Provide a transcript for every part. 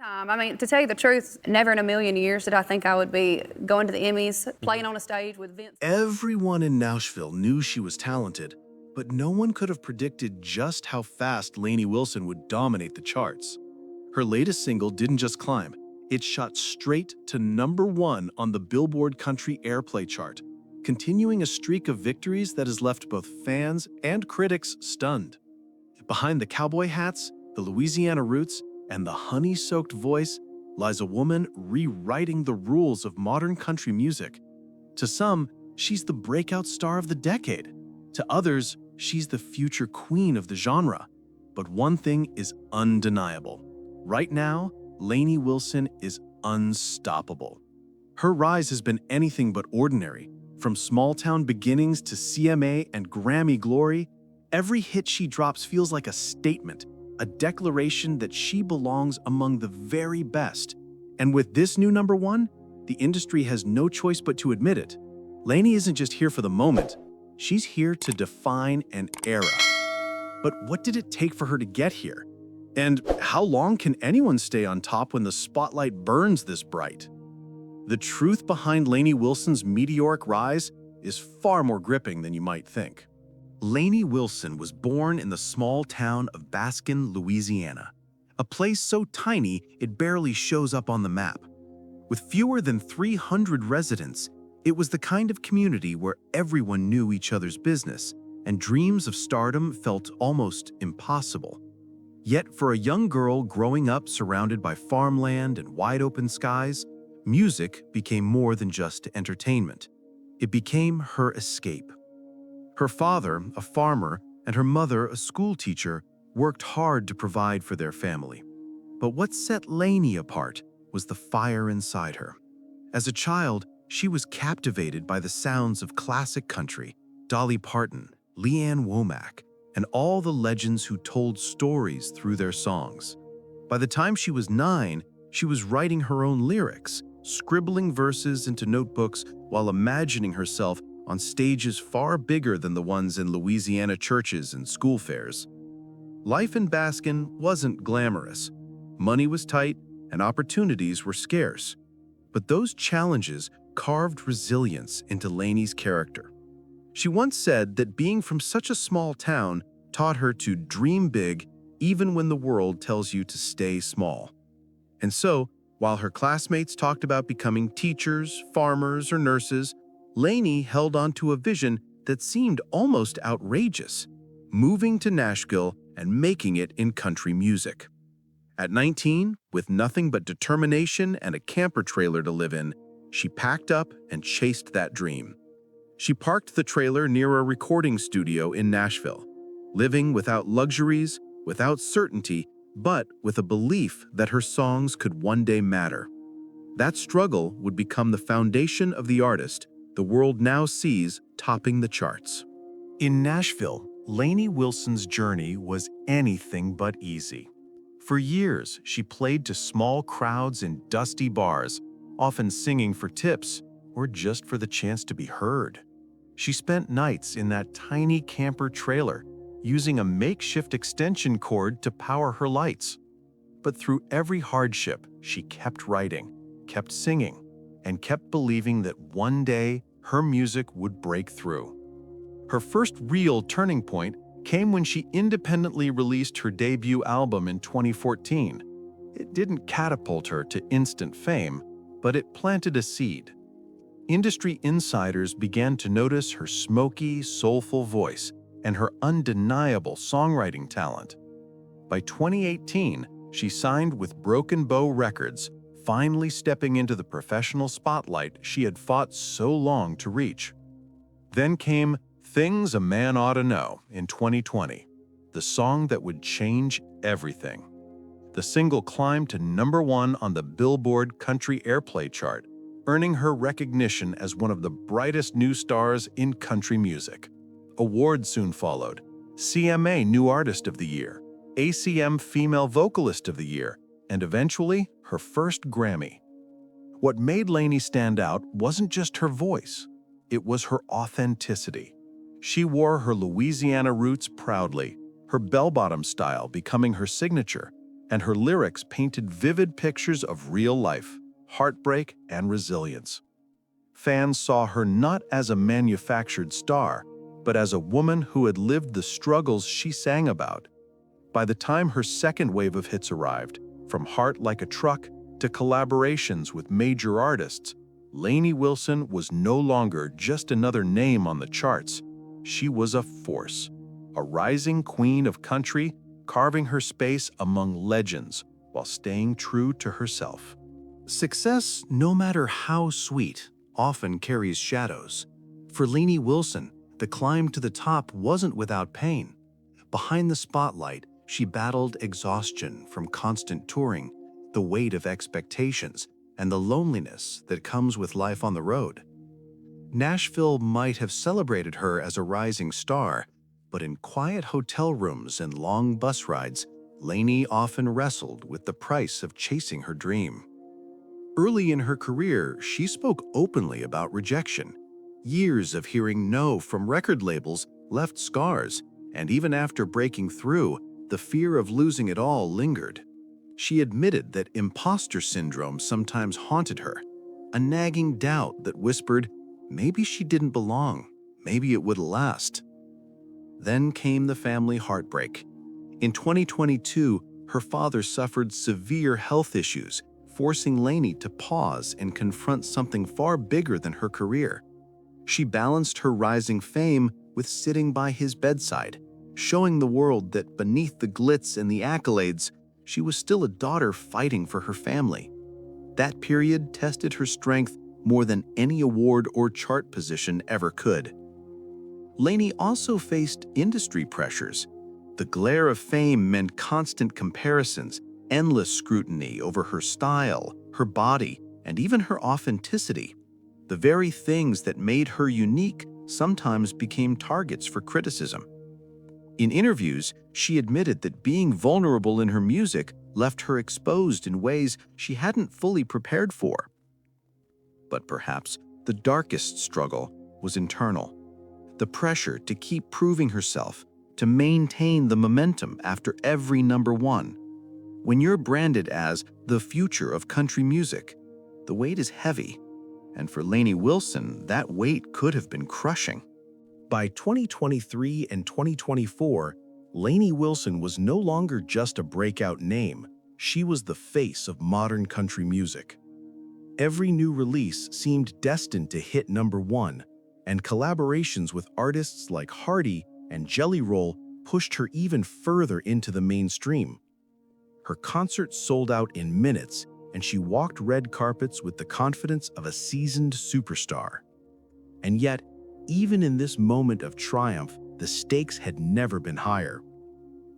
I mean, to tell you the truth, never in a million years did I think I would be going to the Emmys, playing on a stage with Vince. Everyone in Nashville knew she was talented, but no one could have predicted just how fast Lainey Wilson would dominate the charts. Her latest single didn't just climb, it shot straight to #1 on the Billboard Country Airplay chart, continuing a streak of victories that has left both fans and critics stunned. Behind the cowboy hats, the Louisiana roots, and the honey-soaked voice lies a woman rewriting the rules of modern country music. To some, she's the breakout star of the decade. To others, she's the future queen of the genre. But one thing is undeniable. Right now, Lainey Wilson is unstoppable. Her rise has been anything but ordinary. From small-town beginnings to CMA and Grammy glory, every hit she drops feels like a statement, a declaration that she belongs among the very best. And with this new #1, the industry has no choice but to admit it. Lainey isn't just here for the moment, she's here to define an era. But what did it take for her to get here? And how long can anyone stay on top when the spotlight burns this bright? The truth behind Lainey Wilson's meteoric rise is far more gripping than you might think. Lainey Wilson was born in the small town of Baskin, Louisiana, a place so tiny it barely shows up on the map. With fewer than 300 residents, it was the kind of community where everyone knew each other's business, and dreams of stardom felt almost impossible. Yet for a young girl growing up surrounded by farmland and wide-open skies, music became more than just entertainment. It became her escape. Her father, a farmer, and her mother, a school teacher, worked hard to provide for their family. But what set Lainey apart was the fire inside her. As a child, she was captivated by the sounds of classic country, Dolly Parton, Leanne Womack, and all the legends who told stories through their songs. By the time she was 9, she was writing her own lyrics, scribbling verses into notebooks while imagining herself on stages far bigger than the ones in Louisiana churches and school fairs. Life in Baskin wasn't glamorous. Money was tight and opportunities were scarce. But those challenges carved resilience into Lainey's character. She once said that being from such a small town taught her to dream big even when the world tells you to stay small. And so, while her classmates talked about becoming teachers, farmers, or nurses, Lainey held on to a vision that seemed almost outrageous, moving to Nashville and making it in country music. At 19, with nothing but determination and a camper trailer to live in, she packed up and chased that dream. She parked the trailer near a recording studio in Nashville, living without luxuries, without certainty, but with a belief that her songs could one day matter. That struggle would become the foundation of the artist the world now sees topping the charts. In Nashville, Lainey Wilson's journey was anything but easy. For years, she played to small crowds in dusty bars, often singing for tips or just for the chance to be heard. She spent nights in that tiny camper trailer, using a makeshift extension cord to power her lights. But through every hardship, she kept writing, kept singing, and kept believing that one day her music would break through. Her first real turning point came when she independently released her debut album in 2014. It didn't catapult her to instant fame, but it planted a seed. Industry insiders began to notice her smoky, soulful voice and her undeniable songwriting talent. By 2018, she signed with Broken Bow Records, finally stepping into the professional spotlight she had fought so long to reach. Then came Things a Man Ought to Know in 2020, the song that would change everything. The single climbed to #1 on the Billboard Country Airplay chart, earning her recognition as one of the brightest new stars in country music. Awards soon followed: CMA New Artist of the Year, ACM Female Vocalist of the Year, and eventually her first Grammy. What made Lainey stand out wasn't just her voice, it was her authenticity. She wore her Louisiana roots proudly, her bell-bottom style becoming her signature, and her lyrics painted vivid pictures of real life, heartbreak, and resilience. Fans saw her not as a manufactured star, but as a woman who had lived the struggles she sang about. By the time her second wave of hits arrived, from Heart Like a Truck to collaborations with major artists, Lainey Wilson was no longer just another name on the charts. She was a force, a rising queen of country, carving her space among legends while staying true to herself. Success, no matter how sweet, often carries shadows. For Lainey Wilson, the climb to the top wasn't without pain. Behind the spotlight, she battled exhaustion from constant touring, the weight of expectations, and the loneliness that comes with life on the road. Nashville might have celebrated her as a rising star, but in quiet hotel rooms and long bus rides, Lainey often wrestled with the price of chasing her dream. Early in her career, she spoke openly about rejection. Years of hearing no from record labels left scars, and even after breaking through, the fear of losing it all lingered. She admitted that imposter syndrome sometimes haunted her, a nagging doubt that whispered, maybe she didn't belong, maybe it wouldn't last. Then came the family heartbreak. In 2022, her father suffered severe health issues, forcing Lainey to pause and confront something far bigger than her career. She balanced her rising fame with sitting by his bedside, showing the world that beneath the glitz and the accolades, she was still a daughter fighting for her family. That period tested her strength more than any award or chart position ever could. Lainey also faced industry pressures. The glare of fame meant constant comparisons, endless scrutiny over her style, her body, and even her authenticity. The very things that made her unique sometimes became targets for criticism. In interviews, she admitted that being vulnerable in her music left her exposed in ways she hadn't fully prepared for. But perhaps the darkest struggle was internal. The pressure to keep proving herself, to maintain the momentum after every #1. When you're branded as the future of country music, the weight is heavy. And for Lainey Wilson, that weight could have been crushing. By 2023 and 2024, Lainey Wilson was no longer just a breakout name. She was the face of modern country music. Every new release seemed destined to hit #1, and collaborations with artists like Hardy and Jelly Roll pushed her even further into the mainstream. Her concerts sold out in minutes, and she walked red carpets with the confidence of a seasoned superstar. And yet, even in this moment of triumph, the stakes had never been higher.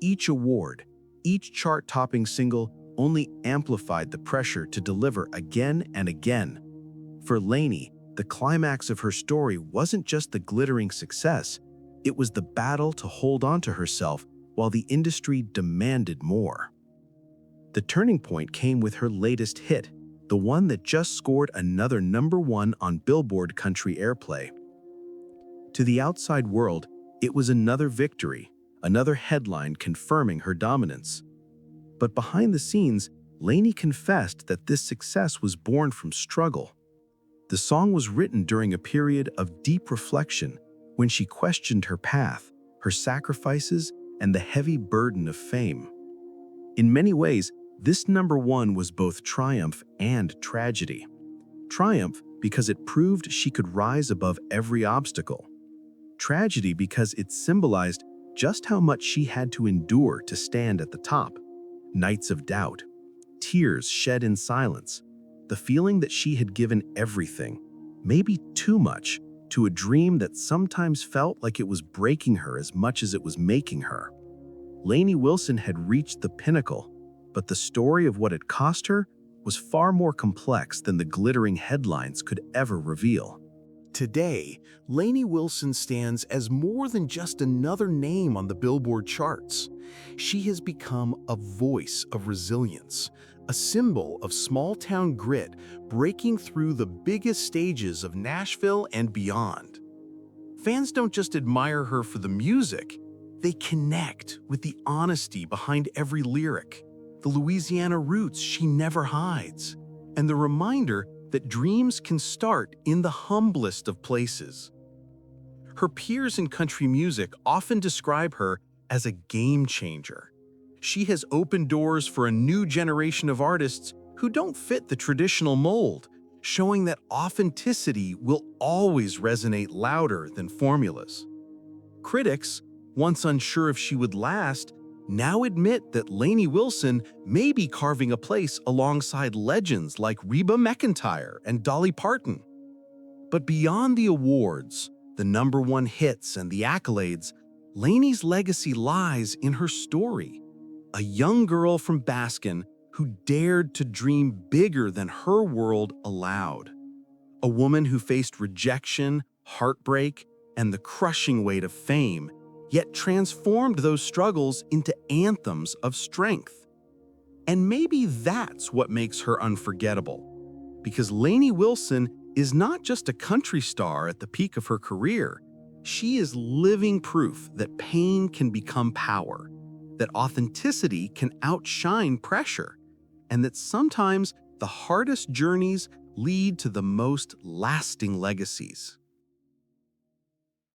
Each award, each chart-topping single only amplified the pressure to deliver again and again. For Lainey, the climax of her story wasn't just the glittering success, it was the battle to hold on to herself while the industry demanded more. The turning point came with her latest hit, the one that just scored another #1 on Billboard Country Airplay. To the outside world, it was another victory, another headline confirming her dominance. But behind the scenes, Lainey confessed that this success was born from struggle. The song was written during a period of deep reflection when she questioned her path, her sacrifices, and the heavy burden of fame. In many ways, this #1 was both triumph and tragedy. Triumph because it proved she could rise above every obstacle. Tragedy because it symbolized just how much she had to endure to stand at the top. Nights of doubt, tears shed in silence, the feeling that she had given everything, maybe too much, to a dream that sometimes felt like it was breaking her as much as it was making her. Lainey Wilson had reached the pinnacle, but the story of what it cost her was far more complex than the glittering headlines could ever reveal. Today, Lainey Wilson stands as more than just another name on the Billboard charts. She has become a voice of resilience, a symbol of small-town grit breaking through the biggest stages of Nashville and beyond. Fans don't just admire her for the music, they connect with the honesty behind every lyric, the Louisiana roots she never hides, and the reminder that dreams can start in the humblest of places. Her peers in country music often describe her as a game changer. She has opened doors for a new generation of artists who don't fit the traditional mold, showing that authenticity will always resonate louder than formulas. Critics, once unsure if she would last, now admit that Lainey Wilson may be carving a place alongside legends like Reba McEntire and Dolly Parton. But beyond the awards, the #1 hits, and the accolades, Lainey's legacy lies in her story. A young girl from Baskin who dared to dream bigger than her world allowed. A woman who faced rejection, heartbreak, and the crushing weight of fame, yet transformed those struggles into anthems of strength. And maybe that's what makes her unforgettable, because Lainey Wilson is not just a country star at the peak of her career. She is living proof that pain can become power, that authenticity can outshine pressure, and that sometimes the hardest journeys lead to the most lasting legacies.